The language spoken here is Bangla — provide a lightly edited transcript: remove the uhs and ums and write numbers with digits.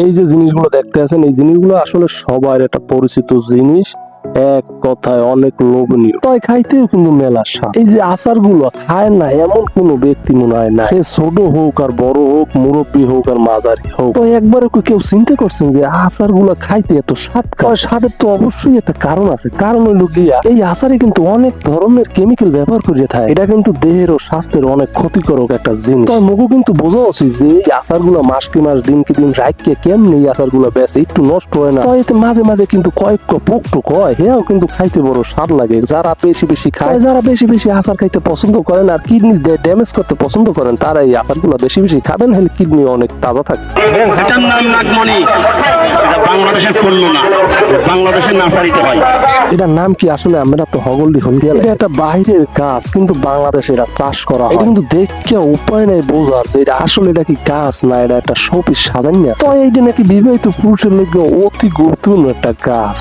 এই যে জিনিসগুলো দেখতে আছেন, এই জিনিসগুলো আসলে সবার একটা পরিচিত জিনিস, এক কথায় অনেক লোভনীয়, তাই খাইতেও কিন্তু মেলা স্বাদ। এই যে আচার গুলো খায় না এমন কোন ব্যক্তি মনে হয় না, সে ছোট হোক আর বড় হোক, মুরব্বী হোক আর মাঝারি হোক। তো একবারে কেউ চিন্তা করছেন যে আচার গুলো খাইতে এত স্বাদ? স্বাদের তো অবশ্যই একটা কারণ আছে। কারণ হইল গিয়া এই আচারে কিন্তু অনেক ধরনের কেমিক্যাল ব্যবহার করিয়ে থাকে, এটা কিন্তু দেহের ও স্বাস্থ্যের অনেক ক্ষতিকারক একটা জিনিস। তাই মগু কিন্তু বোঝা উচিত যে এই আচার গুলা মাসকে মাস দিনকে দিন রাখকে কেমনি এই আচার গুলা বেঁচে একটু নষ্ট হয় না। তো এতে মাঝে মাঝে কিন্তু কয়েক পোক টোক হয়, হেয়াও কিন্তু খাইতে বড় স্বাদ লাগে। যারা বেশি বেশি খায়, যারা বেশি বেশি আচার খাইতে পছন্দ করেন আর কিডনি ড্যামেজ করতে পছন্দ করেন, তারা এই আচার গুলা বেশি বেশি খাবেন, হলে কিডনি অনেক তাজা থাকে। এটার নাম নাগমণি। এটা বাংলাদেশের পণ্য না, বাংলাদেশের নার্সারিতে হয়। এটার নাম কি আসলে আমরা তো হগলডি হন গেল, এটা একটা বাইরের গাছ কিন্তু বাংলাদেশে এটা চাষ করা হয়। এটা কিন্তু দেখে উপায় নাই বোঝার যে এটা আসলে এটা কি গাছ না এটা একটা শোপিস সাজান না। তো এইটা নাকি বিবাহিত পুরুষের লগে অতি গুরুত্বপূর্ণ একটা গাছ।